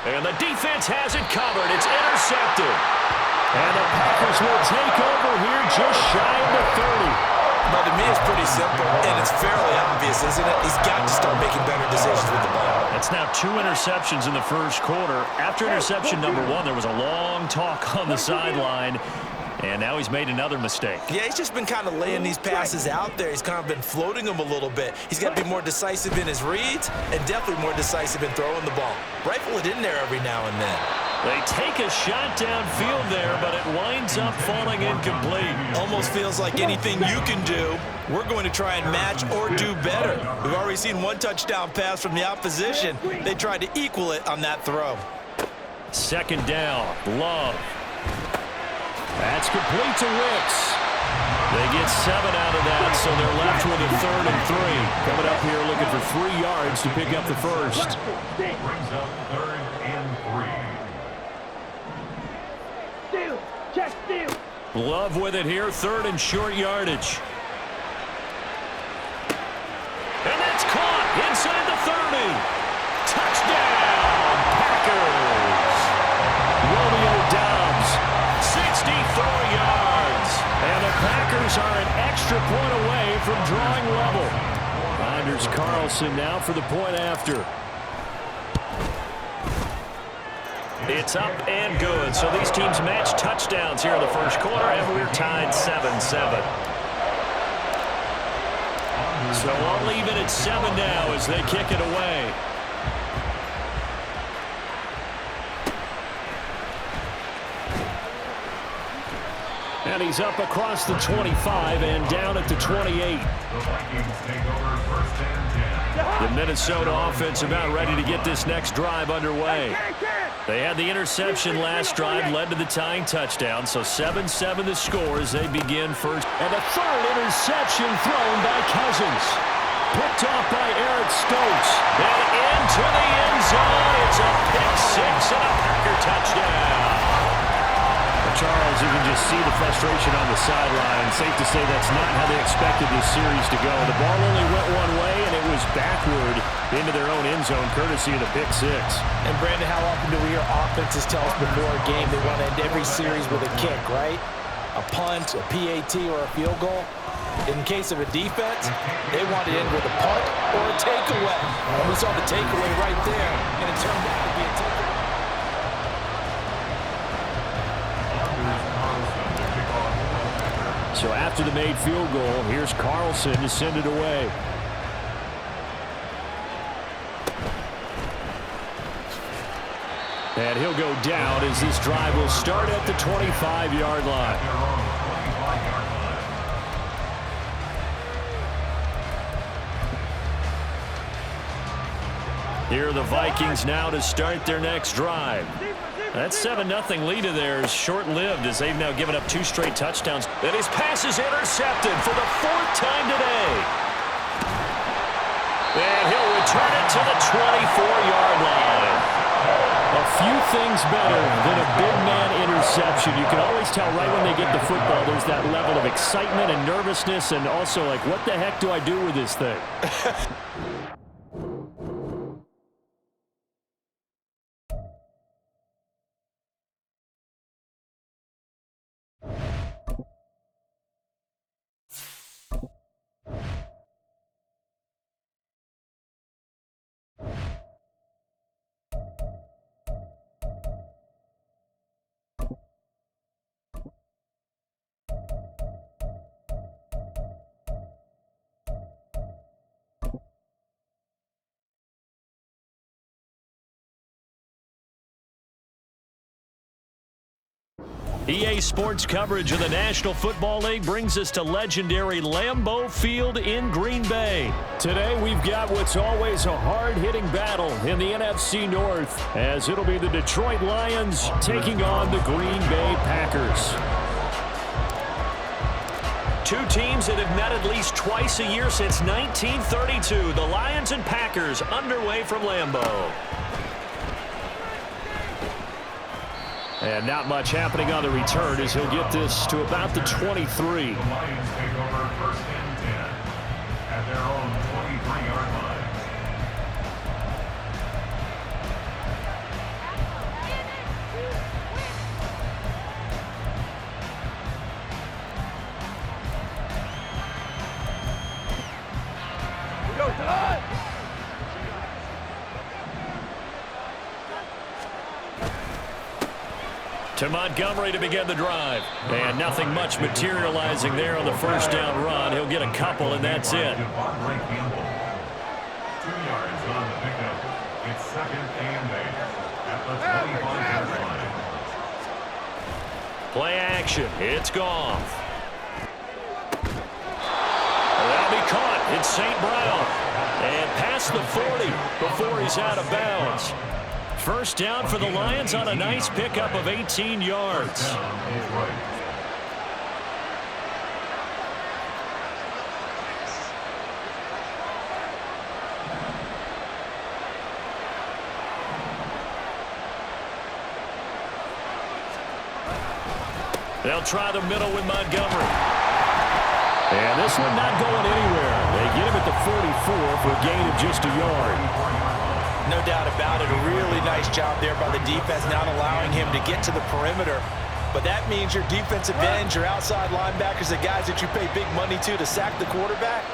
And the defense has it covered. It's intercepted. And the Packers will take over here just shy of the 30. But to me, it's pretty simple, and it's fairly obvious, isn't it? He's got to start making better decisions with the ball. That's now 2 interceptions in the first quarter. After interception number 1, there was a long talk on the sideline. And now he's made another mistake. Yeah, he's just been kind of laying these passes out there. He's kind of been floating them a little bit. He's got to be more decisive in his reads and definitely more decisive in throwing the ball. Rifle it in there every now and then. They take a shot downfield there, but it winds up falling incomplete. Almost feels like anything you can do, we're going to try and match or do better. We've already seen 1 touchdown pass from the opposition. They tried to equal it on that throw. Second down, Love. That's complete to Wicks. They get 7 out of that, so they're left with a 3rd and 3. Coming up here looking for 3 yards to pick up the first. Brings up 3rd and 3. Check, steal. Love with it here, 3rd and short yardage. And that's caught inside the 30. Touchdown, Packers. Romeo Doubs, 64 yards. And the Packers are an extra point away from drawing level. Anders Carlson now for the point after. It's up and good. So these teams match touchdowns here in the first quarter, and we're tied 7-7. So I'll leave it at 7 now as they kick it away. And he's up across the 25 and down at the 28. The Minnesota offense about ready to get this next drive underway. They had the interception last drive, led to the tying touchdown, so 7-7 the score as they begin first. And the 3rd interception thrown by Cousins. Picked off by Eric Stokes. And into the end zone. It's a pick 6 and a Packer touchdown. Charles, you can just see the frustration on the sideline. Safe to say that's not how they expected this series to go. The ball only went one way, and it was backward into their own end zone, courtesy of the pick 6. And, Brandon, how often do we hear offenses tell us before a game they want to end every series with a kick, right? A punt, a PAT, or a field goal. In case of a defense, they want to end with a punt or a takeaway. And we saw the takeaway right there, and it turned out to be a takeaway. So after the made field goal, here's Carlson to send it away. And he'll go down as this drive will start at the 25-yard line. Here are the Vikings now to start their next drive. That 7-0 lead of theirs short-lived as they've now given up 2 straight touchdowns. And his pass is intercepted for the 4th time today. And he'll return it to the 24-yard line. A few things better than a big man interception. You can always tell right when they get the football, there's that level of excitement and nervousness and also like, what the heck do I do with this thing? EA Sports coverage of the National Football League brings us to legendary Lambeau Field in Green Bay. Today we've got what's always a hard-hitting battle in the NFC North, as it'll be the Detroit Lions taking on the Green Bay Packers. 2 teams that have met at least twice a year since 1932. The Lions and Packers underway from Lambeau. And not much happening on the return as he'll get this to about the 23. The Lions take over 1st and 10 at their own 23-yard line. To Montgomery to begin the drive. And nothing much materializing there on the first down run. He'll get a couple, and that's it. 2 yards on the pickup. It's second and 8 at the 25-yard line. Play action. It's Goff. That'll be caught. It's St. Brown. And past the 40 before he's out of bounds. First down for the Lions on a nice pickup of 18 yards. They'll try the middle with Montgomery. And this one not going anywhere. They get him at the 44 for a gain of just a yard. No doubt about it. A really nice job there by the defense, not allowing him to get to the perimeter. But that means your defensive ends, your outside linebackers, the guys that you pay big money to sack the quarterback,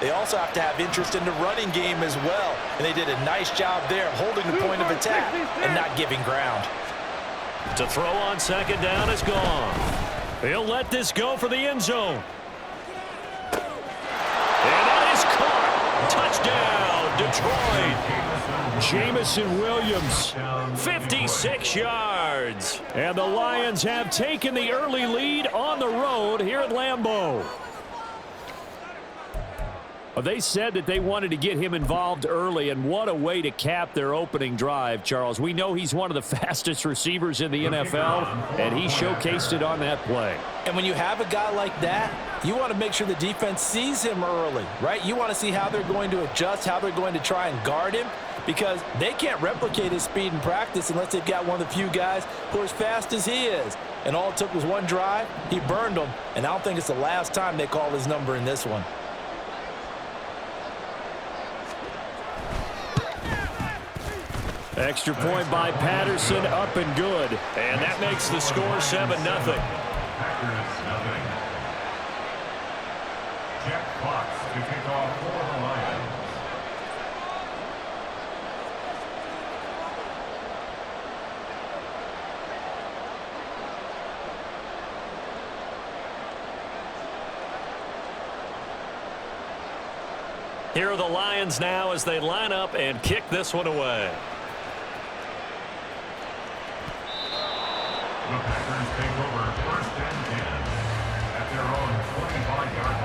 they also have to have interest in the running game as well. And they did a nice job there holding the point of attack and not giving ground. To throw on second down is gone. He'll let this go for the end zone. And that is caught. Touchdown, Detroit. Jamison Williams, 56 yards. And the Lions have taken the early lead on the road here at Lambeau. Well, they said that they wanted to get him involved early, and what a way to cap their opening drive, Charles. We know he's one of the fastest receivers in the NFL, and he showcased it on that play. And when you have a guy like that, you want to make sure the defense sees him early, right? You want to see how they're going to adjust, how they're going to try and guard him, because they can't replicate his speed in practice unless they've got one of the few guys who are as fast as he is. And all it took was one drive. He burned them, and I don't think it's the last time they call his number in this one. Extra point by Patterson, up and good. And that makes the score 7-0. Packers nothing. Jack Fox to kick off for the Lions. Here are the Lions now as they line up and kick this one away. The Packers take over first and 10 at their own 25-yard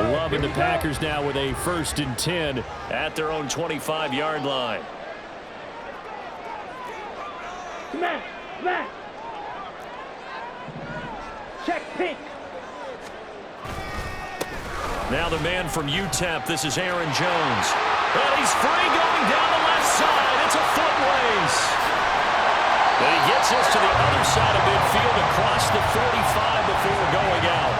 line. Loving the Packers now with a first and 10 at their own 25-yard line. Smash! Smash! Check pink. Now the man from UTEP, this is Aaron Jones. And he's free going down the left side. It's a foot race. And he gets us to the other side of midfield across the 45 before going out.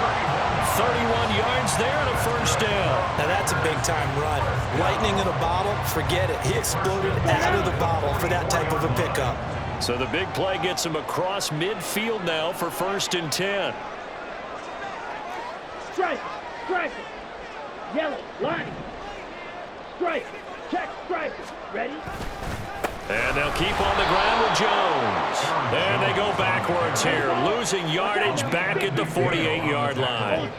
31 yards there and a first down. Now that's a big-time run. Lightning in a bottle, forget it. He exploded out of the bottle for that type of a pickup. So the big play gets him across midfield now for first and 10. Strike! Strike! Yellow, line. Strike! Check, strike. Ready? And they'll keep on the ground with Jones. And they go backwards here, losing yardage back at the 48-yard line.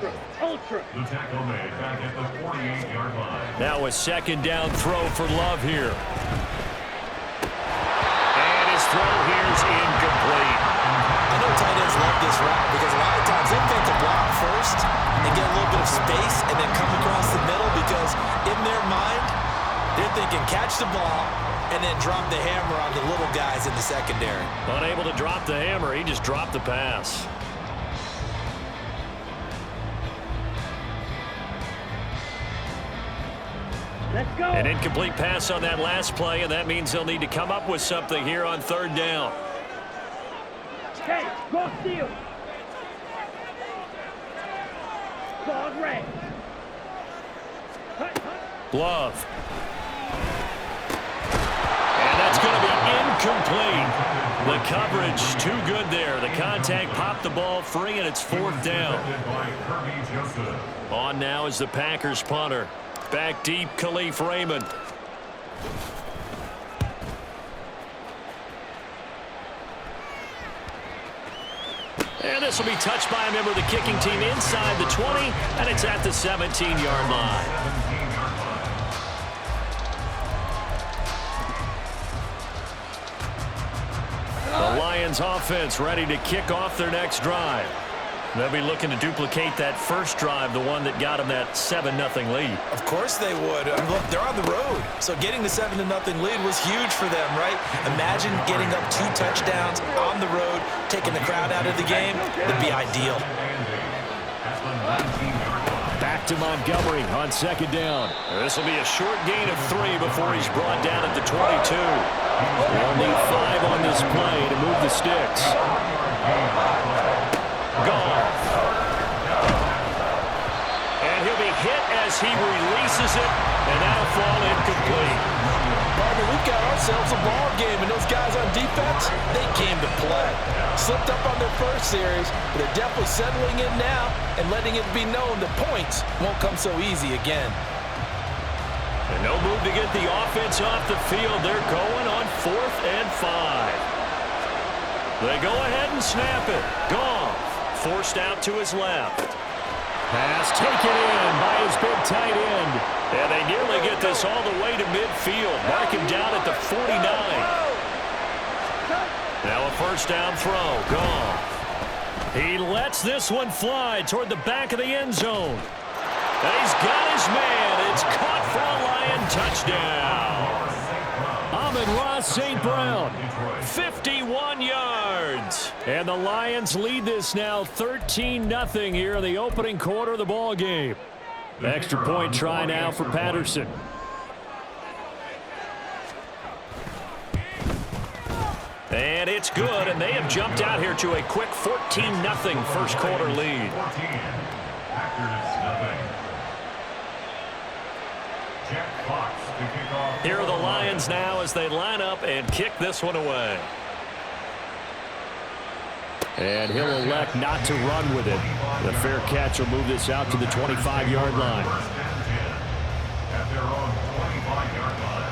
Ultra. The tackle made back at the 48-yard line. Now a second down throw for Love here. And his throw here is incomplete. I know tight ends love this route because a lot of times they fake the block first and get a little bit of space and then come across the middle because in their mind, they're thinking catch the ball and then drop the hammer on the little guys in the secondary. Unable to drop the hammer, he just dropped the pass. Let's go. An incomplete pass on that last play, and that means they'll need to come up with something here on third down. Okay, go steal. Dog red. Love. And that's going to be incomplete. The coverage too good there. The contact popped the ball free, and it's 4th down. On now is the Packers punter. Back deep, Khalif Raymond. And this will be touched by a member of the kicking team inside the 20, and it's at the 17-yard line. The Lions offense ready to kick off their next drive. They'll be looking to duplicate that first drive, the one that got them that 7-0 lead. Of course they would. Look, they're on the road, so getting the 7-0 lead was huge for them, right? Imagine getting up 2 touchdowns on the road, taking the crowd out of the game. That'd be ideal. Back to Montgomery on 2nd down. This will be a short gain of 3 before he's brought down at the 22. They'll need 5 on this play to move the sticks. Gone. And he'll be hit as he releases it, and that'll fall incomplete. Partner, we've got ourselves a ball game, and those guys on defense, they came to play. Slipped up on their first series, but they're definitely settling in now and letting it be known the points won't come so easy again. And no move to get the offense off the field. They're going on 4th and 5. They go ahead and snap it. Goff forced out to his left. Pass taken in by his big tight end. And they nearly get this all the way to midfield. Mark him down at the 49. Now a first down throw. Goff. He lets this one fly toward the back of the end zone. And he's got his man. It's caught for a Lion touchdown. Amon-Ra St. Brown, 51 yards. And the Lions lead this now 13-0 here in the opening quarter of the ball game. Extra point try now for Patterson. And it's good, and they have jumped out here to a quick 14-0 first quarter lead. Here are the Lions now as they line up and kick this one away. And he'll elect not to run with it. The fair catch will move this out to the 25-yard line. At their own 25-yard line.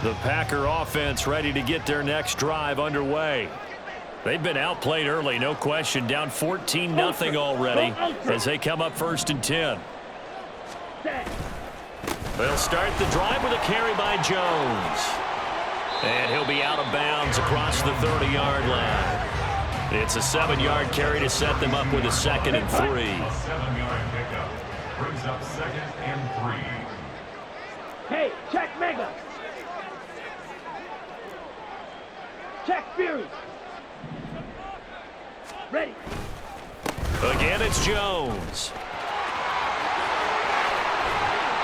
The Packer offense ready to get their next drive underway. They've been outplayed early, no question, down 14-0 already as they come up 1st and 10. They'll start the drive with a carry by Jones. And he'll be out of bounds across the 30-yard line. It's a 7-yard carry to set them up with a 2nd and 3. A 7-yard pickup brings up 2nd and 3. Hey, check Mega. Check Fury. Ready. Again, it's Jones.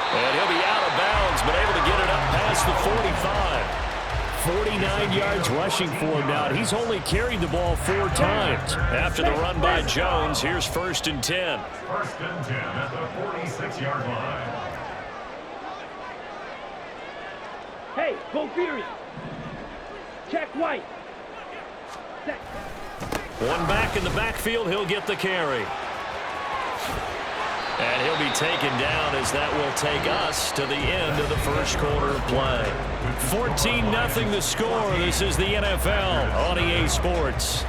And he'll be out of bounds, but able to get it up past the 45. 49 yards rushing for him now. He's only carried the ball 4 times. After the run by Jones, here's 1st and 10. 1st and 10 at the 46-yard line. Hey, go Fury. Check White. Set. One back in the backfield, he'll get the carry. And he'll be taken down as that will take us to the end of the first quarter of play. 14-0 the score. This is the NFL on EA Sports.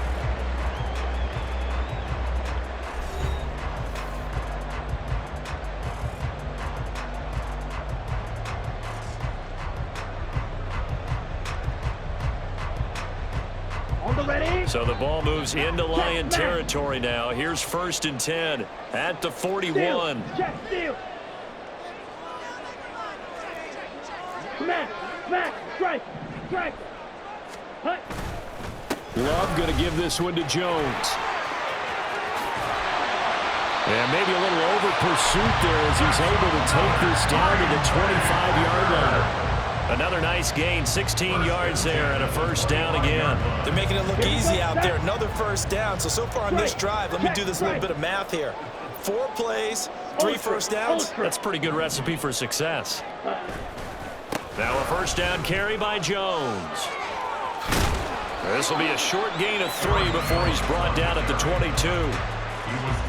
So the ball moves into Lion territory now. Here's 1st and 10 at the 41. Check steal. Smack, smack, strike, strike. Hut. Love going to give this one to Jones. And maybe a little over pursuit there as he's able to take this down to the 25-yard line. Another nice gain, 16 yards there, and a first down again. They're making it look easy out there. Another first down. So far on this drive, let me do this little bit of math here. 4 plays, 3 first downs. That's a pretty good recipe for success. Now a first down carry by Jones. This will be a short gain of 3 before he's brought down at the 22.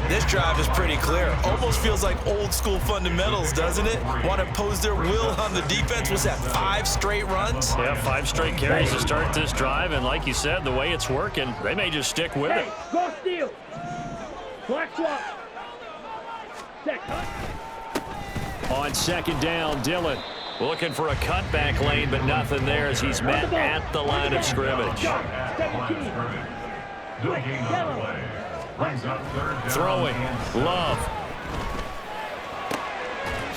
This drive is pretty clear. Almost feels like old school fundamentals, doesn't it? Want to impose their will on the defense. Was that 5 straight runs? Yeah, 5 straight carries to start this drive, and like you said, the way it's working, they may just stick with it. Go steal. Black swap. Set. On second down, Dillon looking for a cutback lane, but nothing there as he's met at the line of scrimmage. Throwing, Love.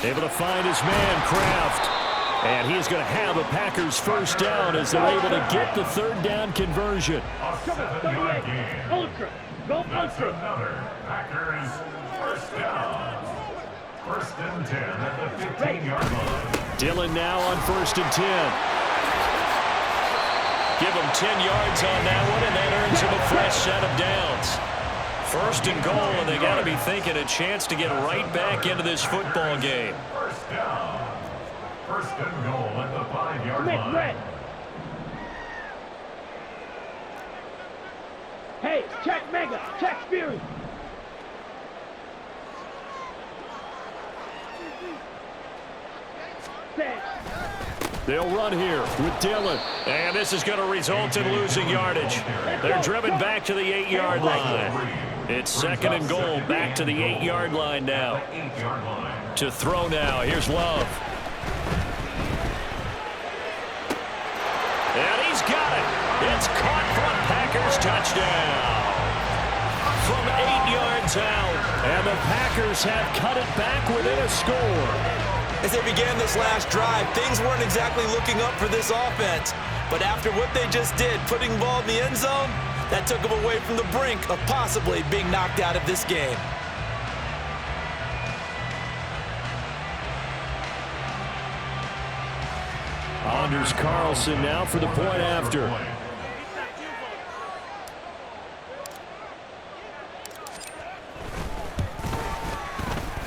Able to find his man, Kraft. And he's going to have a Packers first down as they're able to get the 3rd down conversion. Ultra. Go ultra. Another Packers first down. 1st and 10 at the 15-yard line. Dillon now on 1st and 10. Give him 10 yards on that one, and that earns him a fresh set of downs. 1st and goal, and they got to be thinking a chance to get right back into this football game. First down. 1st and goal at the 5-yard line. Red. Hey, check Mega. Check Fury. They'll run here with Dillon. And this is going to result in losing yardage. They're driven back to the 8-yard line. It's 2nd and goal, back to the 8-yard line now. To throw now, here's Love. And he's got it. It's caught for a Packers touchdown. From 8 yards out. And the Packers have cut it back within a score. As they began this last drive, things weren't exactly looking up for this offense. But after what they just did, putting the ball in the end zone, that took them away from the brink of possibly being knocked out of this game. Anders Carlson now for the point after.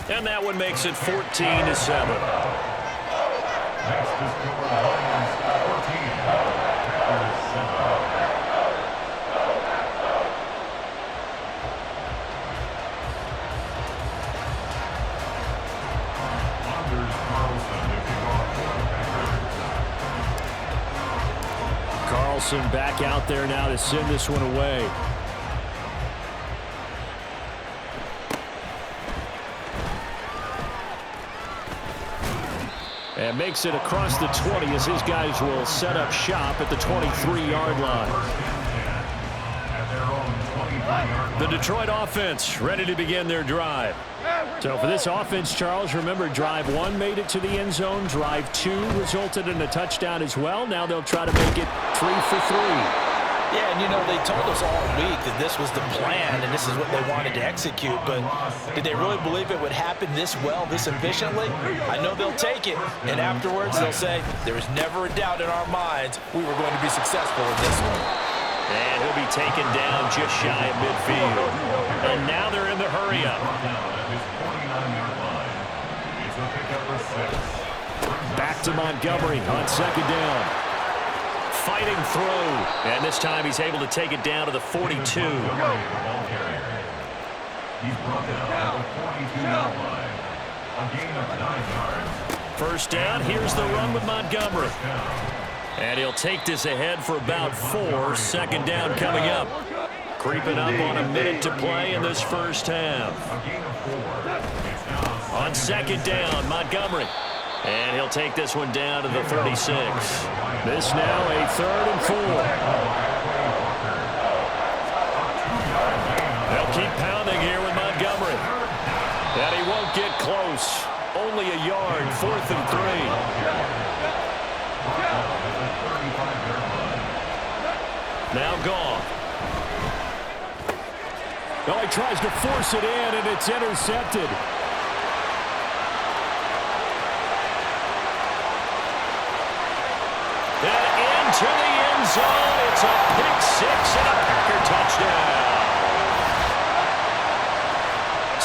And that one makes it 14-7. Carlson back out there now to send this one away. And makes it across the 20 as his guys will set up shop at the 23-yard line. The Detroit offense ready to begin their drive. So for this offense, Charles, remember drive 1 made it to the end zone. Drive 2 resulted in a touchdown as well. Now they'll try to make it 3 for 3. Yeah, and you know, they told us all week that this was the plan and this is what they wanted to execute, but did they really believe it would happen this well, this efficiently? I know they'll take it, and afterwards they'll say, there was never a doubt in our minds we were going to be successful in this one. And he'll be taken down just shy of midfield. And now they're in the hurry-up. Back to Montgomery on 2nd down. Fighting through, and this time he's able to take it down to the 42. He's brought down at the 42-yard line. A gain of 9 yards. First down, here's the run with Montgomery. And he'll take this ahead for about 4. 2nd down coming up. Creeping up on a minute to play in this first half. On 2nd down, Montgomery. And he'll take this one down to the 36. This now a 3rd and 4. They'll keep pounding here with Montgomery. And he won't get close. Only a yard, 4th and 3. Now gone. Oh, he tries to force it in, and it's intercepted. To the end zone. It's a pick 6 and a Packer touchdown.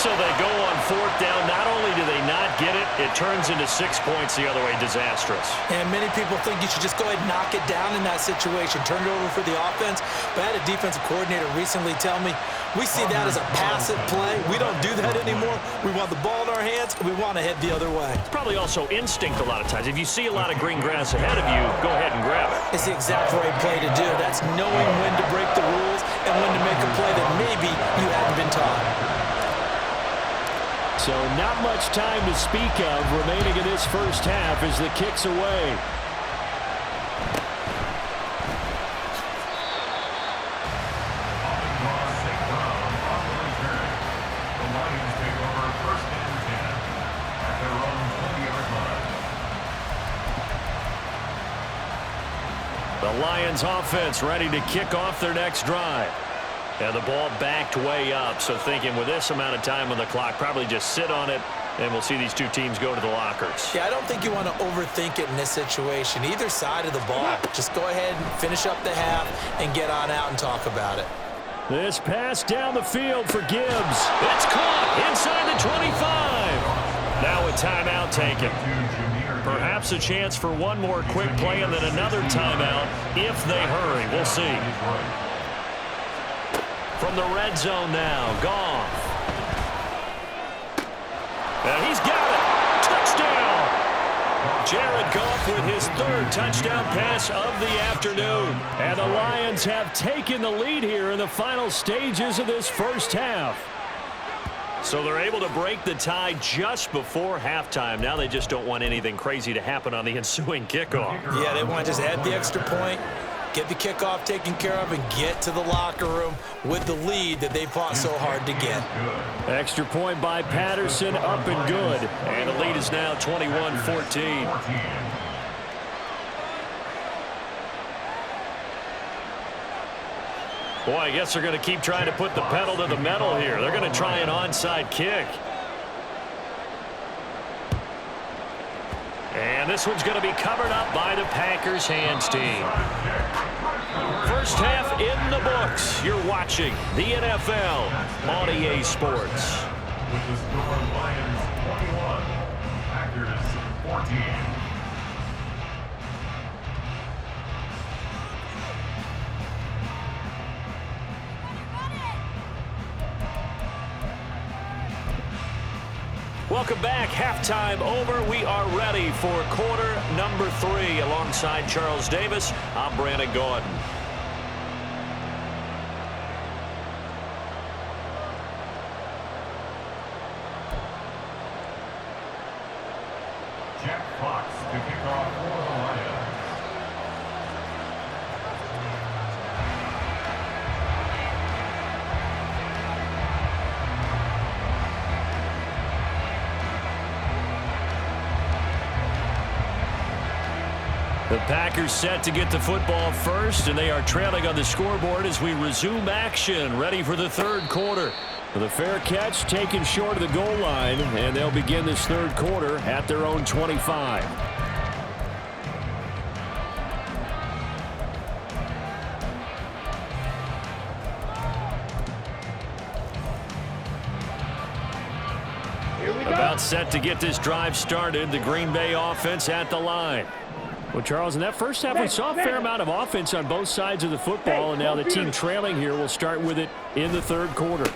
So they go on 4th down. Not only do they not get it, it turns into 6 points the other way. Disastrous. And many people think you should just go ahead and knock it down in that situation. Turn it over for the offense. But I had a defensive coordinator recently tell me, we see that as a passive play. We don't do that anymore. We want the ball in our hands, and we want to head the other way. It's probably also instinct a lot of times. If you see a lot of green grass ahead of you, go ahead and grab it. It's the exact right play to do. That's knowing when to break the rules and when to make a play that maybe you hadn't been taught. So not much time to speak of remaining in this first half as the kick's away. The Lions offense ready to kick off their next drive. And the ball backed way up, so thinking with this amount of time on the clock, probably just sit on it, and we'll see these two teams go to the lockers. Yeah, I don't think you want to overthink it in this situation. Either side of the ball. Just go ahead and finish up the half and get on out and talk about it. This pass down the field for Gibbs. It's caught inside the 25. Now a timeout taken. Perhaps a chance for one more quick play and then another timeout if they hurry. We'll see. From the red zone now, Goff. And he's got it. Touchdown. Jared Goff with his 3rd touchdown pass of the afternoon. And the Lions have taken the lead here in the final stages of this first half. So they're able to break the tie just before halftime. Now they just don't want anything crazy to happen on the ensuing kickoff. Yeah, they want to just add the extra point, get the kickoff taken care of, and get to the locker room with the lead that they fought so hard to get. Extra point by Patterson, up and good. And the lead is now 21-14. Boy, I guess they're going to keep trying to put the pedal to the metal here. They're going to try an onside kick. And this one's going to be covered up by the Packers hands team. First half in the books. You're watching the NFL on EA Sports. With the score, Lions 21, Packers 14. Welcome back. Halftime over. We are ready for quarter number 3. Alongside Charles Davis, I'm Brandon Gordon. Jack Fox to kick off for the Lions. The Packers set to get the football first, and they are trailing on the scoreboard as we resume action, ready for the 3rd quarter. With a fair catch taken short of the goal line, and they'll begin this 3rd quarter at their own 25. About set to get this drive started, the Green Bay offense at the line. Well, Charles, in that first half, we saw a fair amount of offense on both sides of the football, and now the team trailing here will start with it in the 3rd quarter.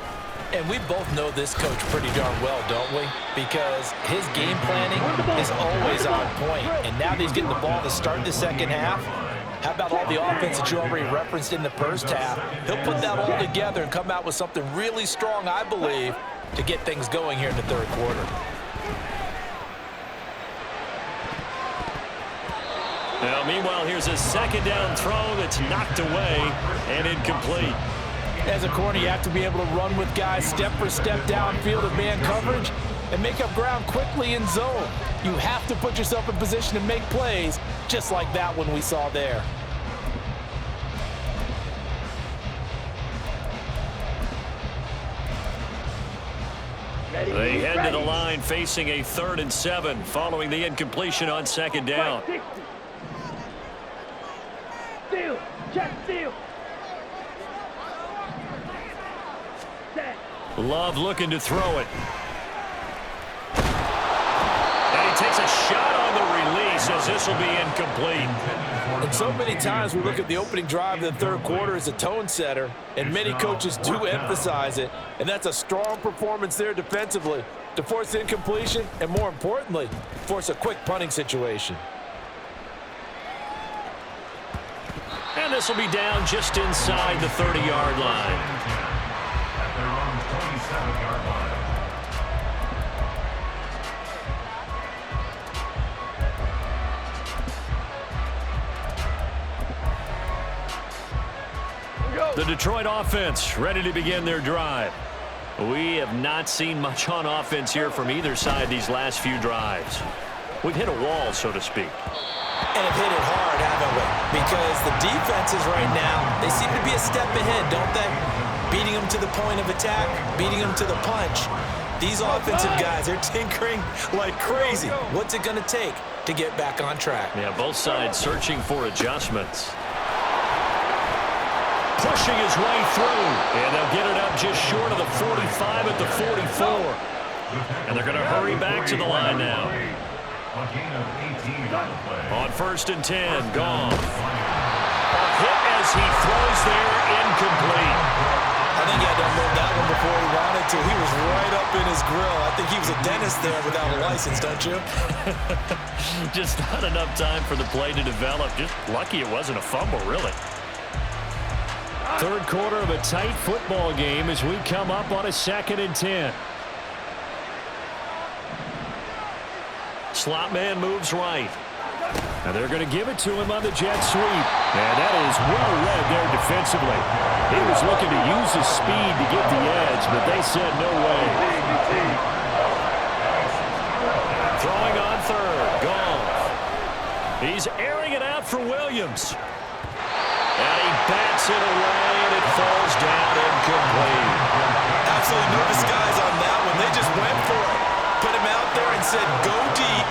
And we both know this coach pretty darn well, don't we? Because his game planning is always on point. And now that he's getting the ball to start the second half, how about all the offense that you already referenced in the first half? He'll put that all together and come out with something really strong, I believe, to get things going here in the 3rd quarter. Now, meanwhile, here's a 2nd down throw that's knocked away and incomplete. As a corner, you have to be able to run with guys step for step downfield of man coverage and make up ground quickly in zone. You have to put yourself in position to make plays, just like that one we saw there. They head to the line facing a 3rd and 7 following the incompletion on 2nd down. Steal. Check steal. Set. Love looking to throw it. And he takes a shot on the release as this will be incomplete. And so many times we look at the opening drive of the third quarter as a tone setter, and many coaches do emphasize it, and that's a strong performance there defensively to force incompletion and, more importantly, force a quick punting situation. And this will be down just inside the 30-yard line. At their own 27-yard line. The Detroit offense ready to begin their drive. We have not seen much on offense here from either side these last few drives. We've hit a wall, so to speak. And have hit it hard, haven't we? Because the defenses right now, they seem to be a step ahead, don't they? Beating them to the point of attack, beating them to the punch. These offensive guys, they're tinkering like crazy. What's it going to take to get back on track? Yeah, both sides searching for adjustments. Pushing his way through, and they'll get it up just short of the 45 at the 44. And they're going to hurry back to the line now. On 1st and 10, gone. A hit as he throws there, incomplete. I think he had to unload that one before he wanted to. He was right up in his grill. I think he was a dentist there without a license, don't you? Just not enough time for the play to develop. Just lucky it wasn't a fumble, really. Third quarter of a tight football game as we come up on a 2nd and 10. Slot man moves right. Now they're going to give it to him on the jet sweep. And that is well read there defensively. He was looking to use his speed to get the edge, but they said no way. Throwing on 3rd. Gone. He's airing it out for Williams. And he bats it away, and it falls down incomplete. Absolutely no disguise on that one. They just went for it. Put him out there and said, go deep.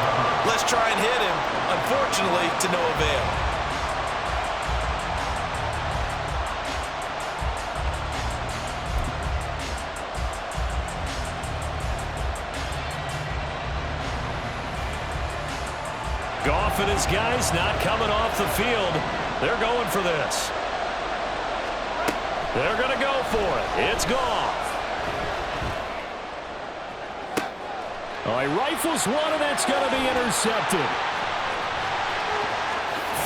Let's try and hit him. Unfortunately, to no avail. Goff and his guys not coming off the field. They're going for this. They're going to go for it. It's Goff. Oh, he rifles one, and that's going to be intercepted.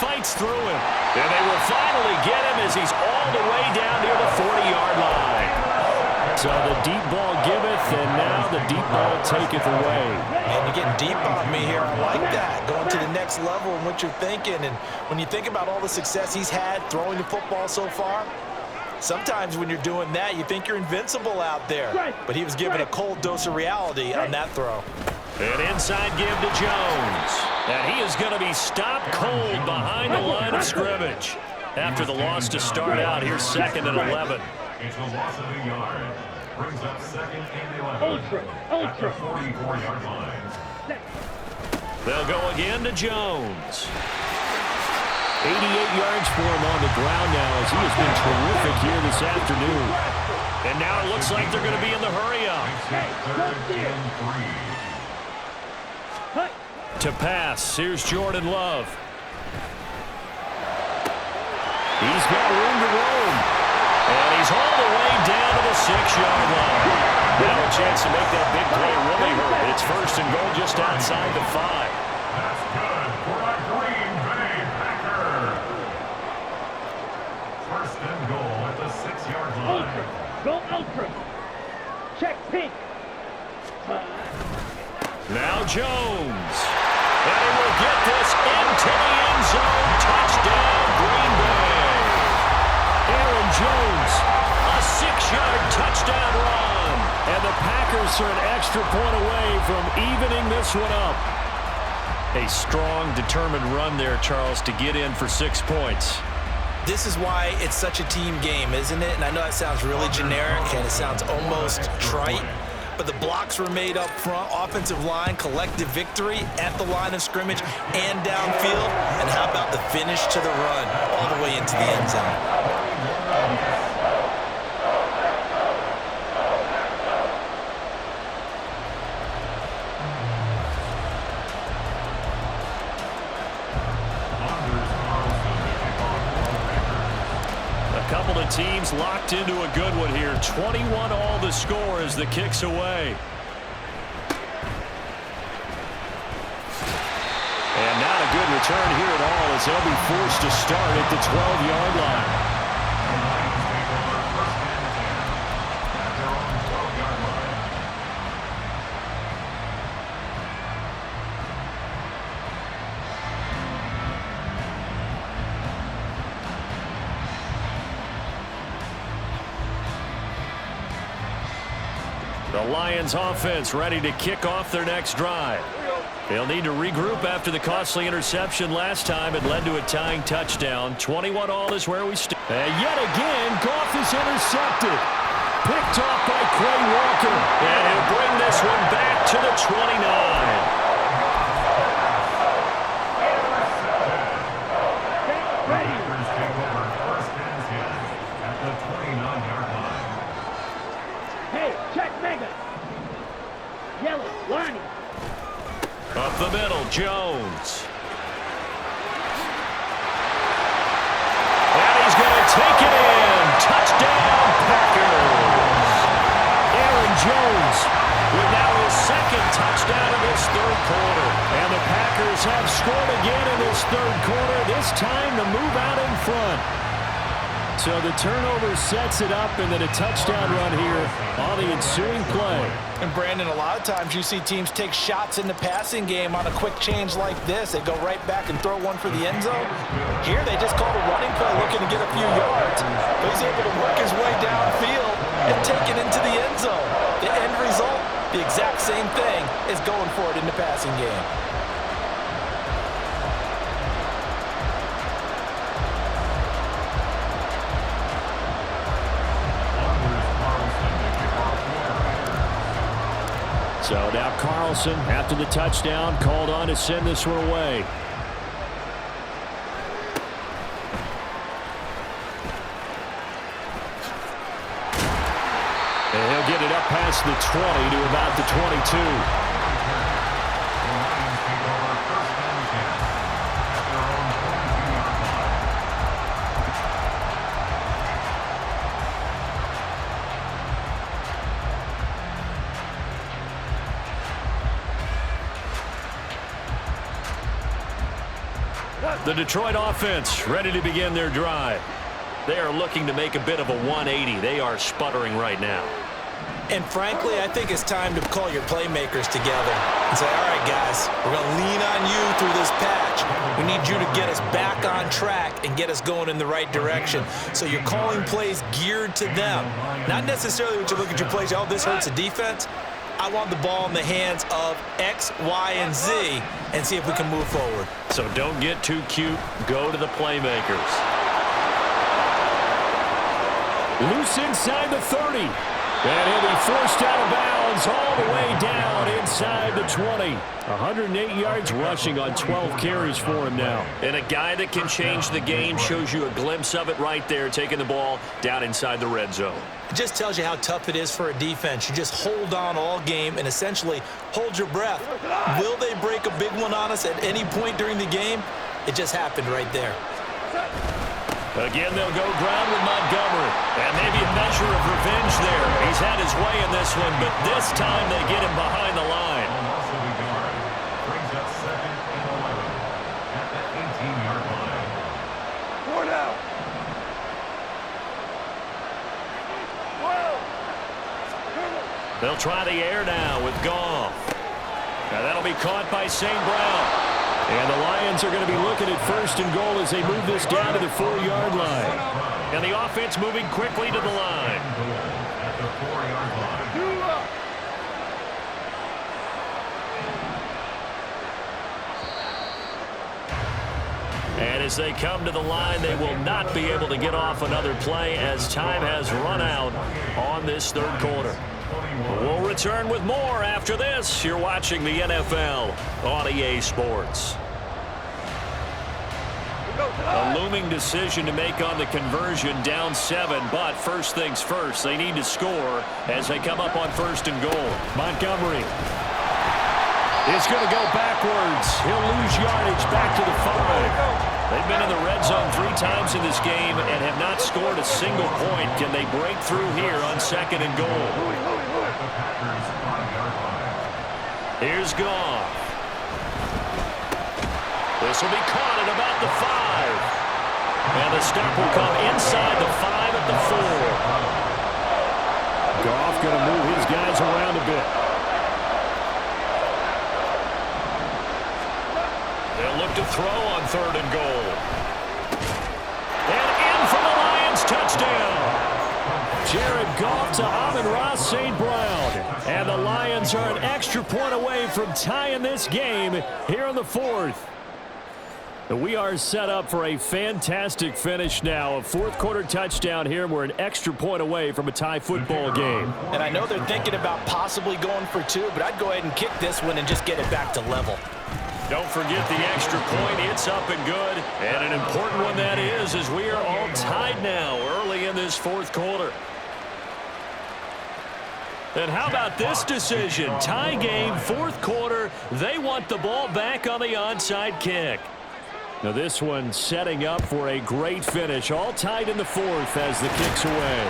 Fights through him. And they will finally get him as he's all the way down near the 40-yard line. So the deep ball giveth, and now the deep ball taketh away. And you're getting deep on me here. I like that. Going to the next level in what you're thinking. And when you think about all the success he's had throwing the football so far, sometimes when you're doing that, you think you're invincible out there. But he was given a cold dose of reality on that throw. An inside give to Jones. And he is going to be stopped cold behind the line of scrimmage. After the loss to start out, here's 2nd and 11. It's a loss of a yard. Brings up 2nd and 11. At the 44-yard line. They'll go again to Jones. 88 yards for him on the ground now as he has been terrific here this afternoon. And now it looks like they're going to be in the hurry-up. 3rd and 3. To pass, here's Jordan Love. He's got room to roam. And he's all the way down to the 6-yard line. Now a chance to make that big play really hurt. It's 1st and goal just outside the 5. That's good for a Green Bay Packer. 1st and goal at the 6-yard line. Ultra. Go ultra. Check pink. Now Jones. And he will get this into the end zone. Touchdown, Green Bay. Aaron Jones, a 6-yard touchdown run. And the Packers are an extra point away from evening this one up. A strong, determined run there, Charles, to get in for 6 points. This is why it's such a team game, isn't it? And I know that sounds really generic and it sounds almost trite, but the blocks were made up front, offensive line, collective victory at the line of scrimmage and downfield. And how about the finish to the run all the way into the end zone? teams locked into a good one here. 21 all the score as the kick's away. And not a good return here at all as they'll be forced to start at the 12-yard line. The Lions offense ready to kick off their next drive. They'll need to regroup after the costly interception last time. It led to a tying touchdown. 21 all is where we stand. And yet again, Goff is intercepted. Picked off by Quay Walker. And he'll bring this one back to the 29. Up the middle, Jones. And he's going to take it in. Touchdown, Packers. Aaron Jones with now his second touchdown of this third quarter. And the Packers have scored again in this third quarter, this time to move out in front. So the turnover sets it up, and then a touchdown run here on the ensuing play. And Brandon, a lot of times you see teams take shots in the passing game on a quick change like this. They go right back and throw one for the end zone. Here they just called a running play looking to get a few yards. But he's able to work his way downfield and take it into the end zone. The end result, the exact same thing as going for it in the passing game. So now Carlson, after the touchdown, called on to send this one away. And he'll get it up past the 20 to about the 22. The Detroit offense ready to begin their drive. They are looking to make a bit of a 180. They are sputtering right now. And frankly, I think it's time to call your playmakers together and say, all right, guys, we're going to lean on you through this patch. We need you to get us back on track and get us going in the right direction. So you're calling plays geared to them. Not necessarily when you look at your plays, oh, this hurts the defense. I want the ball in the hands of X, Y, and Z and see if we can move forward. So don't get too cute. Go to the playmakers. Loose inside the 30. And he'll be forced out of bounds all the way down inside the 20. 108 yards rushing on 12 carries for him now. And a guy that can change the game, shows you a glimpse of it right there, taking the ball down inside the red zone. It just tells you how tough it is for a defense. You just hold on all game and essentially hold your breath. Will they break a big one on us at any point during the game? It just happened right there. Again, they'll go ground with Montgomery. And maybe a measure of revenge there. He's had his way in this one, but this time they get him behind the line. Brings up 2nd and 11 at the 18-yard line. 4 down. 12. They'll try the air now with Goff. Now that'll be caught by St. Brown. And the Lions are going to be looking at 1st and goal as they move this down to the 4-yard line. And the offense moving quickly to the line. At the 4-yard line. And as they come to the line, they will not be able to get off another play as time has run out on this third quarter. We'll return with more after this. You're watching the NFL on EA Sports. A looming decision to make on the conversion, down 7, but first things first, they need to score as they come up on 1st and goal. Montgomery is going to go backwards. He'll lose yardage back to the 5. They've been in the red zone 3 times in this game and have not scored a single point. Can they break through here on 2nd and goal? Here's Goff. This will be caught at about the 5. And the stop will come inside the 5 at the 4. Goff going to move his guys around a bit. They'll look to throw on 3rd and goal. And in for the Lions, touchdown. Jared Goff to Amon-Ra St. Brown. And the Lions are an extra point away from tying this game here in the 4th. We are set up for a fantastic finish now. A 4th quarter touchdown here. We're an extra point away from a tie football game. And I know they're thinking about possibly going for 2, but I'd go ahead and kick this one and just get it back to level. Don't forget the extra point. It's up and good. And an important one that is, as we are all tied now early in this 4th quarter. And how about this decision? Tie game, 4th quarter. They want the ball back on the onside kick. Now this one setting up for a great finish. All tied in the 4th as the kick's away.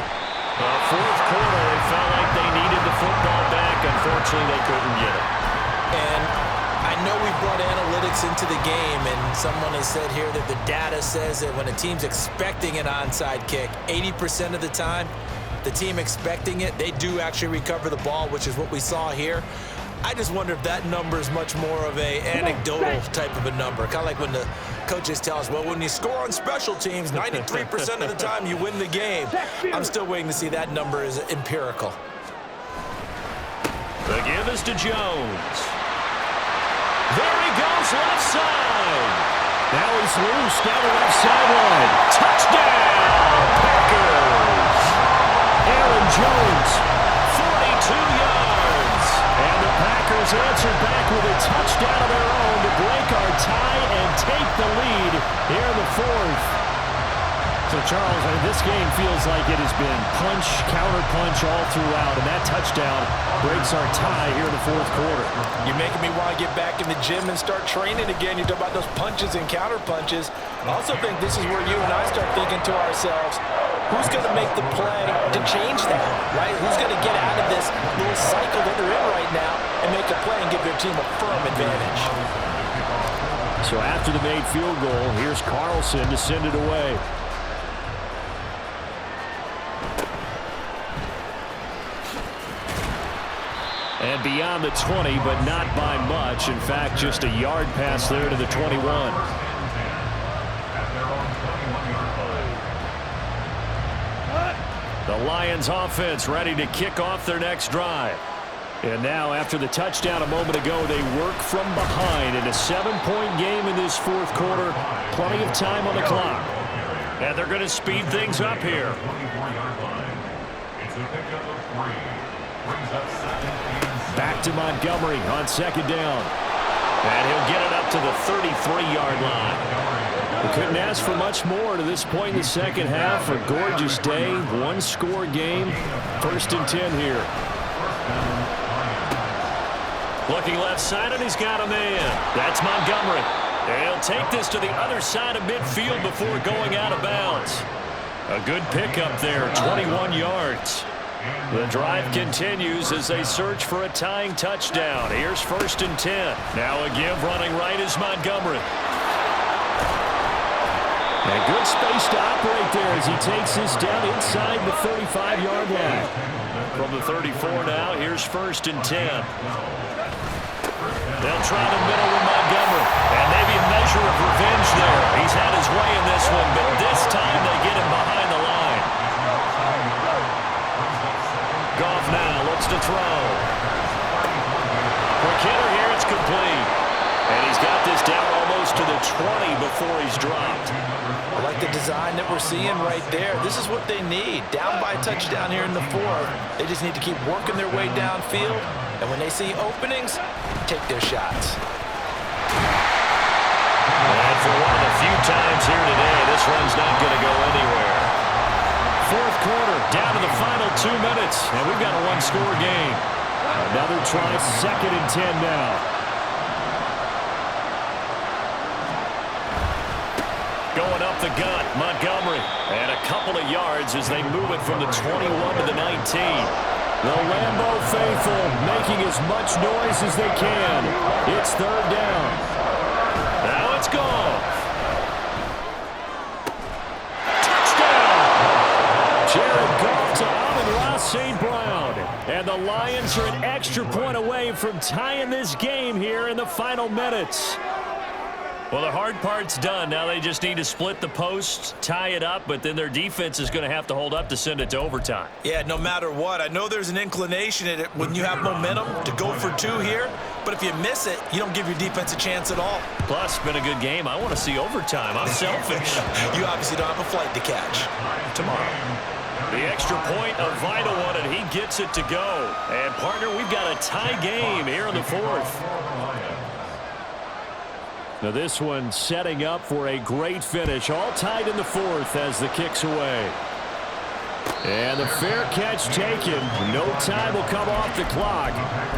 4th quarter, they felt like they needed the football back. Unfortunately, they couldn't get it. And I know we brought analytics into the game, and someone has said here that the data says that when a team's expecting an onside kick, 80% of the time, the team expecting it, they do actually recover the ball, which is what we saw here. I just wonder if that number is much more of a anecdotal type of a number. Kind of like when the coaches tell us, well, when you score on special teams, 93% of the time you win the game. I'm still waiting to see that number is empirical. The give is to Jones. There he goes, left side. Now he's loose down the left sideline. Touchdown, Packers. Aaron Jones. 42 yards. And the Packers answer back with a touchdown of their own to break our tie and take the lead here in the 4th. So, Charles, this game feels like it has been punch, counter-punch all throughout, and that touchdown breaks our tie here in the 4th quarter. You're making me want to get back in the gym and start training again. You talk about those punches and counter-punches. I also think this is where you and I start thinking to ourselves, who's going to make the play to change that, right? Who's going to get out of this little cycle that they're in right now and make a play and give their team a firm advantage? So after the made field goal, here's Carlson to send it away. And beyond the 20, but not by much. In fact, just a yard pass there to the 21. The Lions offense ready to kick off their next drive. And now, after the touchdown a moment ago, they work from behind in a 7-point game in this 4th quarter. Plenty of time on the clock. And they're going to speed things up here. Back to Montgomery on 2nd down. And he'll get it up to the 33-yard line. We couldn't ask for much more to this point in the 2nd half. A gorgeous day, 1-score game. 1st and 10 here. Looking left side, and he's got a man. That's Montgomery. And he'll take this to the other side of midfield before going out of bounds. A good pickup there, 21 yards. The drive continues as they search for a tying touchdown. Here's 1st and 10. Now a give running right is Montgomery. And good space to operate there as he takes this down inside the 35-yard line. From the 34 now, here's 1st and 10. They'll try the middle with Montgomery. And maybe a measure of revenge there. He's had his way in this one, but this time they get him behind the line. Goff now looks to throw. Quick hitter here, it's complete. And he's got this down almost to the 20 before he's dropped. I like the design that we're seeing right there. This is what they need. Down by a touchdown here in the 4th. They just need to keep working their way downfield. And when they see openings, take their shots. And for one of the few times here today, this one's not going to go anywhere. 4th quarter, down to the final 2 minutes, and we've got a 1-score game. Another try, 2nd and 10 now. Going up the gut, Montgomery. And a couple of yards as they move it from the 21 to the 19. The Lambeau faithful making as much noise as they can. It's third down. Now it's gone. Jared Goff to Amon-Ra St. Brown. And the Lions are an extra point away from tying this game here in the final minutes. Well, the hard part's done. Now they just need to split the posts, tie it up, but then their defense is going to have to hold up to send it to overtime. Yeah, no matter what. I know there's an inclination in it when you have momentum to go for two here, but if you miss it, you don't give your defense a chance at all. Plus, it's been a good game. I want to see overtime. I'm selfish. You obviously don't have a flight to catch tomorrow. The extra point, a vital one, and he gets it to go. And, partner, we've got a tie game here in the fourth. Now this one setting up for a great finish. All tied in the fourth as the kick's away. And the fair catch taken. No time will come off the clock.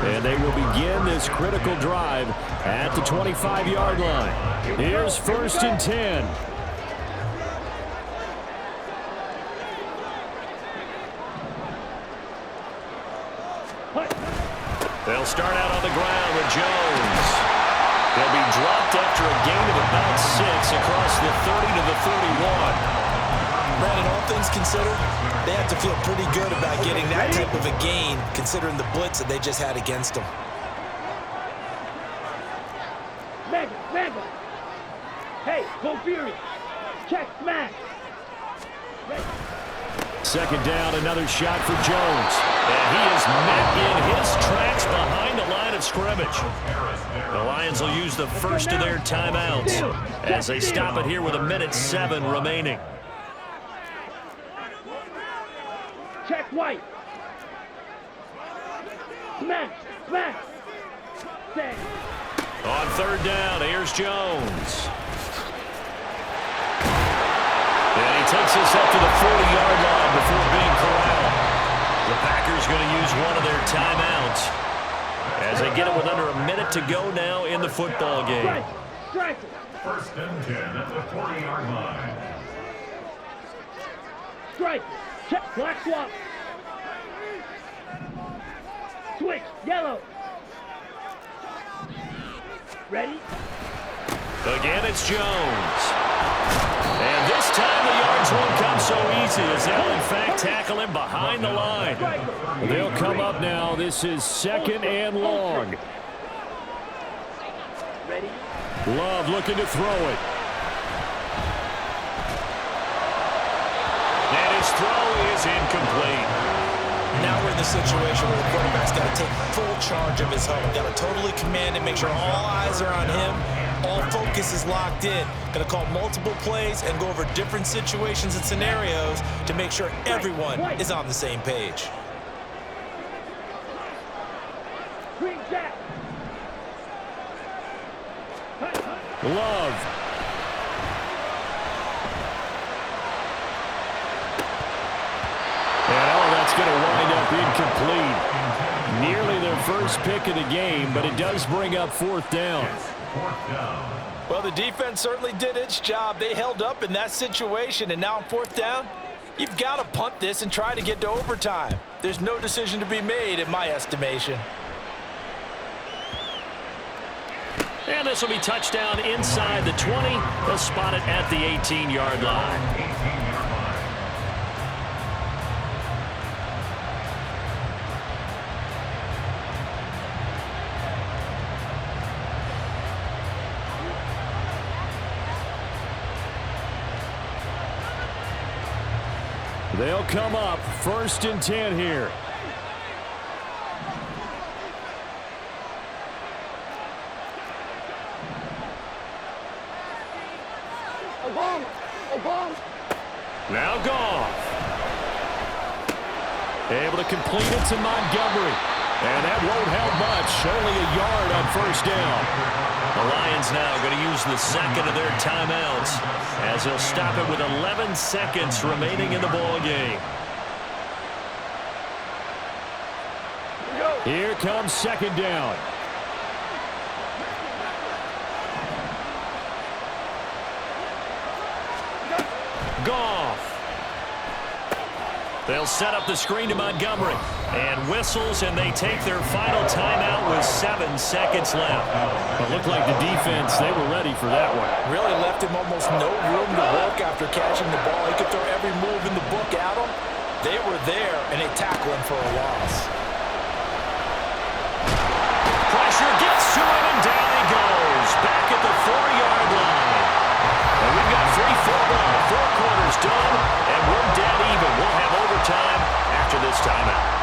And they will begin this critical drive at the 25-yard line. Here's 1st and 10. They'll start out on the ground with Jones. They'll be dropped after a gain of about 6 across the 30 to the 31. Brandon, all things considered, they have to feel pretty good about getting that type of a gain, considering the blitz that they just had against them. Mega. Hey, go Fury. Check, smash. Second down, another shot for Jones. And he is met in his tracks behind the line of scrimmage. The Lions will use the first of their timeouts as they stop it here with 1:07 remaining. Check White. Smash. Say. On third down, here's Jones. And he takes this up to the 40-yard line before being corralled. The Packers going to use one of their timeouts as they get it with under a minute to go now in the football game. Strike. 1st and 10 at the 40-yard line. Strike. Check. Black swap. Switch. Yellow. Ready? Again, it's Jones. And this time the yards won't come so easy as they'll, in fact, tackle him behind the line. They'll come up now. This is 2nd and long. Ready? Love looking to throw it. And his throw is incomplete. Now we're in the situation where the quarterback's got to take full charge of his home. Got to totally command it, make sure all eyes are on him. All focus is locked in. Going to call multiple plays and go over different situations and scenarios to make sure everyone is on the same page. Green jack. Love. And that's going to wind up incomplete. Nearly their first pick of the game, but it does bring up 4th down. Well, the defense certainly did its job. They held up in that situation, and now on 4th down, you've got to punt this and try to get to overtime. There's no decision to be made in my estimation. And this will be touchdown inside the 20. They'll spot it at the 18-yard line. They'll come up 1st and 10 here. Now Goff. Able to complete it to Montgomery. And that won't help much. Only a yard on 1st down. The Lions now going to use the second of their timeouts as they'll stop it with 11 seconds remaining in the ball game. Here comes 2nd down. Goff. They'll set up the screen to Montgomery. And whistles, and they take their final timeout with 7 seconds left. It looked like the defense, they were ready for that one. Really left him almost no room to work after catching the ball. He could throw every move in the book at him. They were there, and they tackle him for a loss. Pressure gets to him, and down he goes. Back at the 4-yard line. And we've got free football. 4 quarters done, and we're dead even. We'll have overtime after this timeout.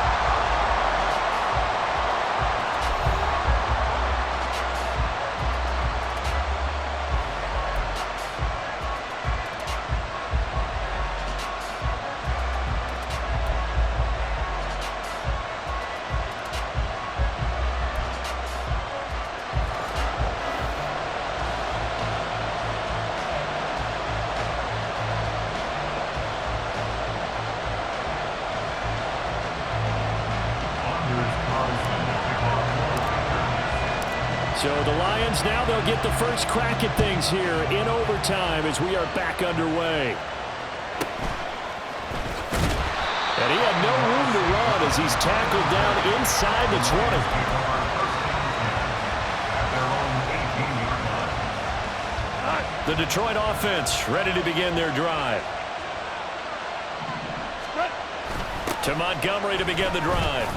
So the Lions, now they'll get the first crack at things here in overtime as we are back underway. And he had no room to run as he's tackled down inside the 20. The Detroit offense ready to begin their drive. To Montgomery to begin the drive.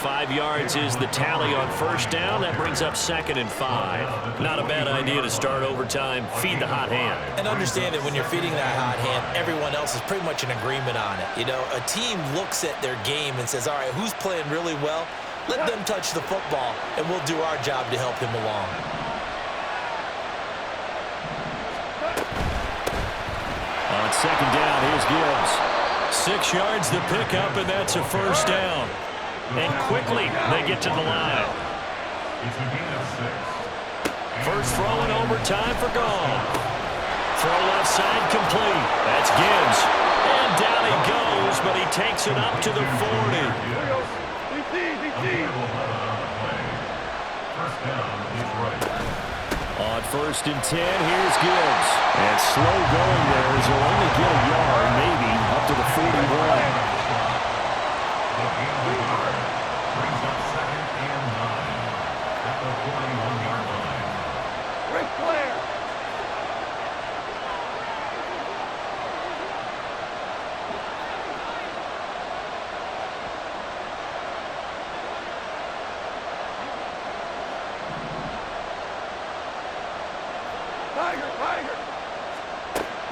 5 yards is the tally on first down. That brings up 2nd and 5. Not a bad idea to start overtime. Feed the hot hand. And understand that when you're feeding that hot hand, everyone else is pretty much in agreement on it. You know, a team looks at their game and says, all right, who's playing really well? Let them touch the football, and we'll do our job to help him along. On 2nd down, here's Gibbs. 6 yards the pickup, and that's a first down. And quickly, they get to the line. First throw in overtime for Goff. Throw left side complete. That's Gibbs. And down he goes, but he takes it up to the 40. On 1st and 10, here's Gibbs. And slow going there as he'll only get a yard, maybe, up to the 41.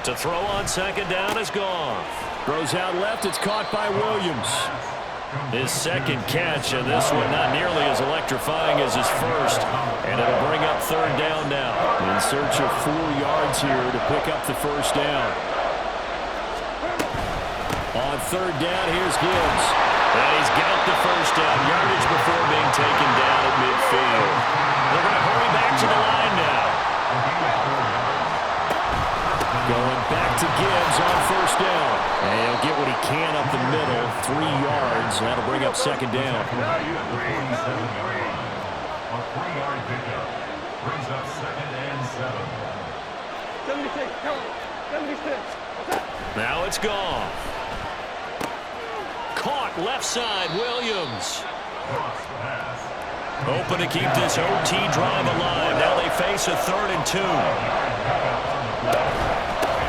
To throw on 2nd down is Goff. Throws out left. It's caught by Williams. His 2nd catch, and this one not nearly as electrifying as his first. And it'll bring up 3rd down now. In search of 4 yards here to pick up the first down. On 3rd down, here's Gibbs. And he's got the first down. Yardage before being taken down at midfield. They're going to hurry back to the line now. Going back to Gibbs on 1st down. And he'll get what he can up the middle. 3 yards. That'll bring up 2nd down. A 3-yard pickup brings up 2nd and 7. 76. Now it's Goff. Caught left side, Williams. Open to keep this OT drive alive. Now they face a 3rd and 2.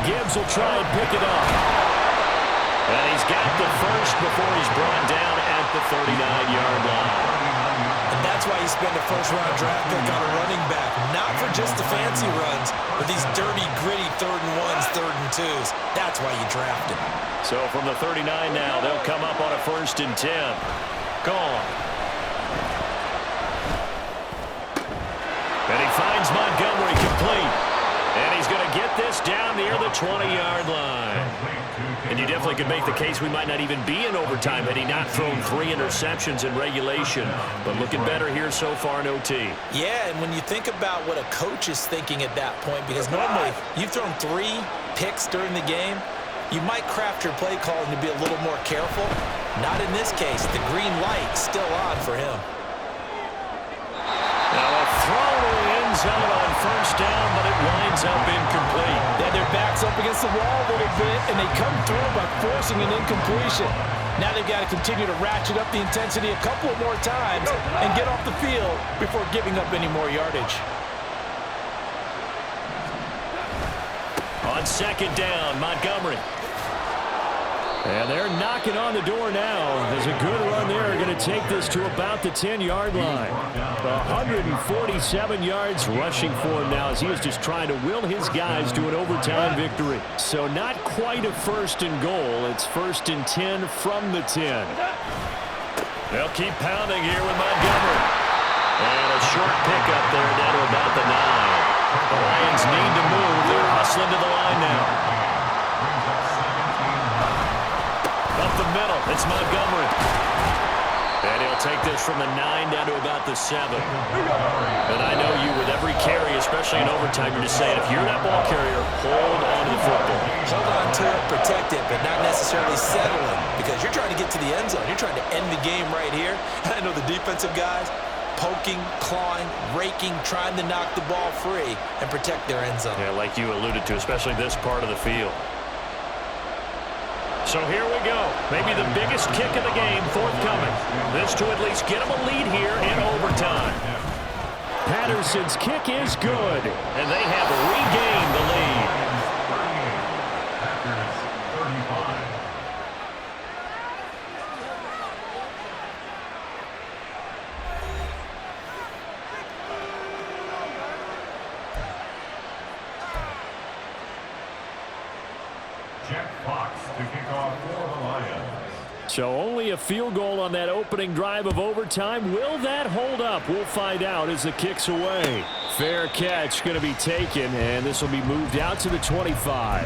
Gibbs will try and pick it up. And he's got the first before he's brought down at the 39-yard line. And that's why you spend a first-round draft pick on a running back. Not for just the fancy runs, but these dirty, gritty 3rd and 1s, 3rd and 2s. That's why you draft him. So from the 39 now, they'll come up on a 1st and 10. Gone. And he finds Montgomery complete. And he's going to get this down near the 20-yard line. And you definitely could make the case we might not even be in overtime had he not thrown 3 interceptions in regulation. But looking better here so far in OT. Yeah, and when you think about what a coach is thinking at that point, because normally you've thrown 3 picks during the game, you might craft your play calling to be a little more careful. Not in this case. The green light still on for him. Now a throw to the end zone on 1st down, but it winds up incomplete. Yeah, their back's up against the wall a little bit, and they come through by forcing an incompletion. Now they've got to continue to ratchet up the intensity a couple of more times and get off the field before giving up any more yardage. On second down, Montgomery. And they're knocking on the door now. There's a good run there. Going to take this to about the 10-yard line. 147 yards rushing for him now as he is just trying to will his guys to an overtime victory. So not quite a first and goal. It's first and 10 from the 10. They'll keep pounding here with Montgomery. And a short pickup there down to about the 9. The Lions need to move. They're hustling to the line now. Up the middle, it's Montgomery. And he'll take this from the 9 down to about the 7. And I know you, with every carry, especially in overtime, you're just saying, if you're that ball carrier, hold on to the football. Hold on to it, protect it, but not necessarily settling, because you're trying to get to the end zone. You're trying to end the game right here. I know the defensive guys poking, clawing, raking, trying to knock the ball free and protect their end zone. Yeah, like you alluded to, especially this part of the field. So here we go. Maybe the biggest kick of the game forthcoming. This to at least get them a lead here in overtime. Patterson's kick is good. And they have regained the lead. So only a field goal on that opening drive of overtime. Will that hold up? We'll find out as the kick's away. Fair catch going to be taken, and this will be moved out to the 25.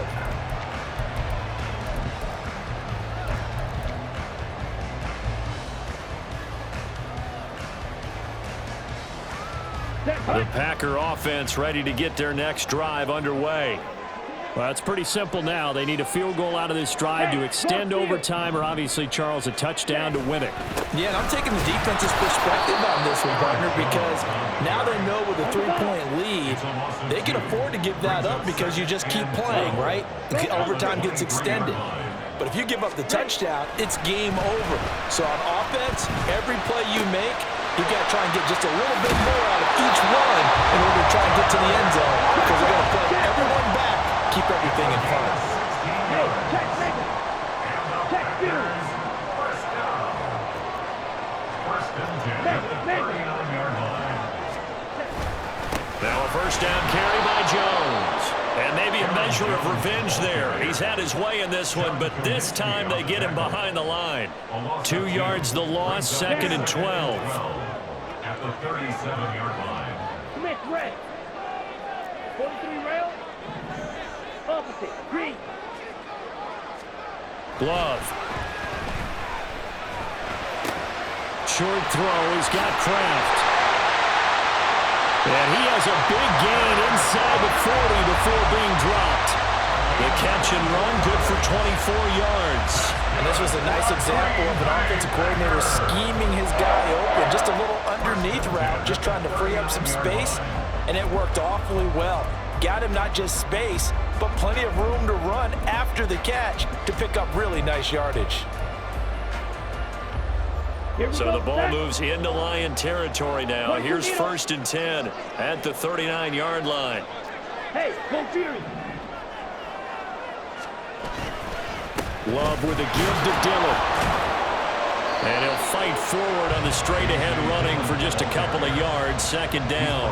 The Packer offense ready to get their next drive underway. Well, it's pretty simple now. They need a field goal out of this drive to extend overtime, or obviously, Charles, a touchdown to win it. Yeah, and I'm taking the defense's perspective on this one, partner, because now they know with a 3-point lead, they can afford to give that up because you just keep playing, right? Overtime gets extended. But if you give up the touchdown, it's game over. So on offense, every play you make, you got to try and get just a little bit more out of each one in order to try and get to the end zone, because they're going to play everyone back. Keep everything in front. Hey, check, nigga. Check, dude. Now a first down carry by Jones. And maybe a measure of revenge there. He's had his way in this one, but this time they get him behind the line. 2 yards the loss, second and 12. At the 37-yard line. Smith, red. 43 rail. Opposite, green. Glove. Short throw. He's got Kraft. And he has a big gain inside the 40 before being dropped. The catch and run, good for 24 yards. And this was a nice example of an offensive coordinator scheming his guy open. Just a little underneath route, just trying to free up some space, and it worked awfully well. Got him not just space, but plenty of room to run after the catch to pick up really nice yardage. So the ball moves into Lion territory now. Here's first and 10 at the 39-yard line. Hey, go Fury. Love with a give to Dillon. And he'll fight forward on the straight-ahead running for just a couple of yards. Second down.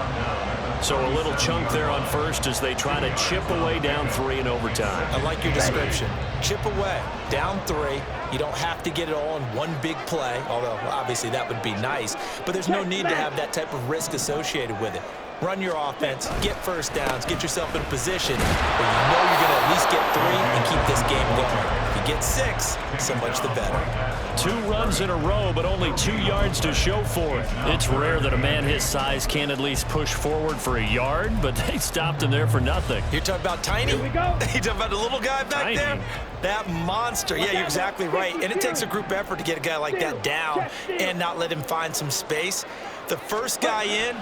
So a little chunk there on first as they try to chip away down 3 in overtime. I like your description. Chip away, down 3. You don't have to get it all in one big play, although obviously that would be nice. But there's no need to have that type of risk associated with it. Run your offense, get first downs, get yourself in a position where you know you're going to at least get 3 and keep this game going. If you get 6, so much the better. 2 runs in a row, but only 2 yards to show for it. It's rare that a man his size can't at least push forward for a yard, but they stopped him there for nothing. You're talking about tiny? Here we go. You're talking about the little guy back Tiny. there? That monster. Yeah, you're exactly right. And it takes a group effort to get a guy like that down and not let him find some space. The first guy in,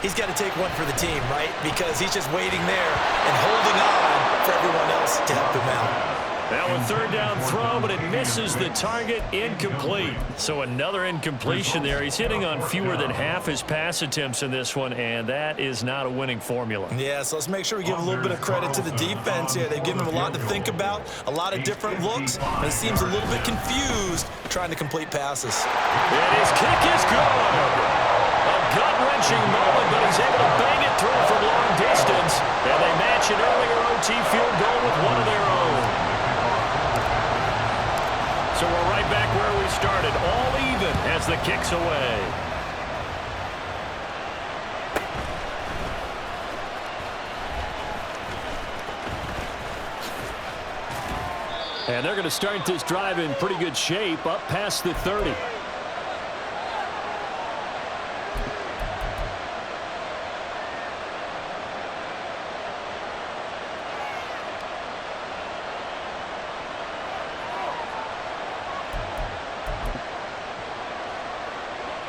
he's got to take one for the team, right? Because he's just waiting there and holding on for everyone else to help him out. Now a third down throw, but it misses the target, incomplete. So another incompletion there. He's hitting on fewer than half his pass attempts in this one, and that is not a winning formula. Yeah, so let's make sure we give a little bit of credit to the defense here. They've given him a lot to think about, a lot of different looks, and he seems a little bit confused trying to complete passes. And his kick is good. A gut-wrenching moment, but he's able to bang it through from long distance, and they match an earlier OT field goal with one of their own. So we're right back where we started, all even as the kick's away. And they're going to start this drive in pretty good shape, up past the 30.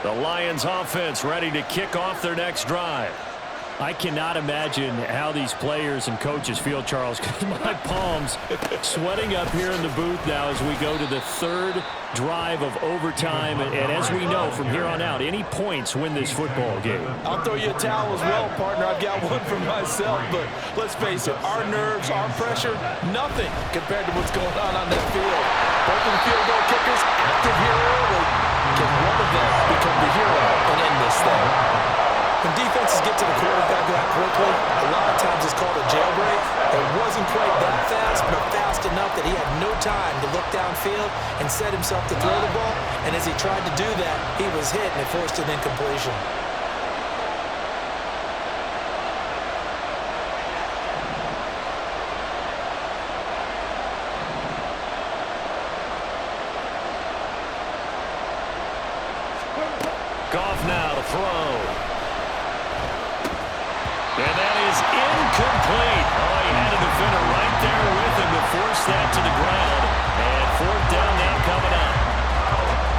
The Lions offense ready to kick off their next drive. I cannot imagine how these players and coaches feel, Charles, because my palms sweating up here in the booth now as we go to the third drive of overtime. And as we know from here on out, any points win this football game. I'll throw you a towel as well, partner. I've got one for myself, but let's face it, our nerves, our pressure, nothing compared to what's going on that field. Both of the field goal kickers active here early. Can one of them become the hero and end this thing? When defenses get to the quarterback that quickly, a lot of times it's called a jailbreak. It wasn't quite that fast, but fast enough that he had no time to look downfield and set himself to throw the ball. And as he tried to do that, he was hit and it forced an incompletion. Goff now to throw. And that is incomplete. Oh, he had a defender right there with him to force that to the ground. And fourth down now coming up.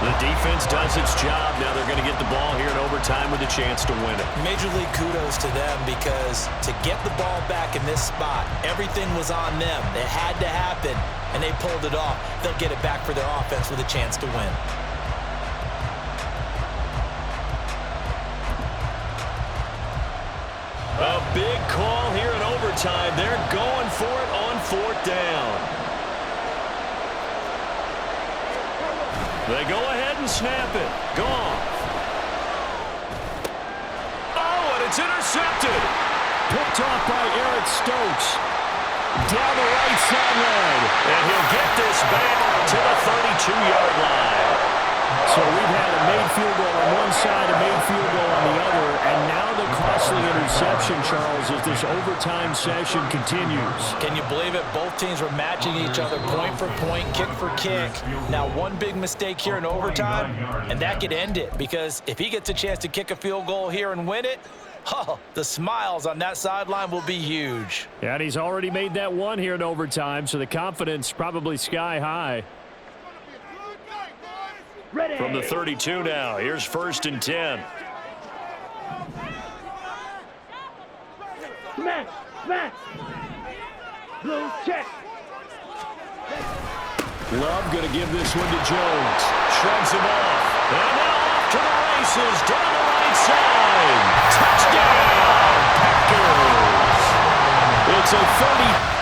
The defense does its job. Now they're going to get the ball here in overtime with a chance to win it. Major league kudos to them because to get the ball back in this spot, everything was on them. It had to happen, and they pulled it off. They'll get it back for their offense with a chance to win. A big call here in overtime. They're going for it on fourth down. They go ahead and snap it. Goff. Oh, and it's intercepted. Picked off by Eric Stokes. Down the right sideline. And he'll get this back to the 32-yard line. So we've had a made field goal on one side, a made field goal on the other, and now the costly interception, Charles, as this overtime session continues. Can you believe it? Both teams were matching each other point for point, kick for kick. Now one big mistake here in overtime, and that could end it, because if he gets a chance to kick a field goal here and win it, oh, the smiles on that sideline will be huge. Yeah, and he's already made that one here in overtime, so the confidence probably sky high. Ready. From the 32 now, here's 1st and 10. Smash, smash. Blue check. Love going to give this one to Jones. Shrugs him off. And now off to the races down the right side. Touchdown, Packers. It's a 30.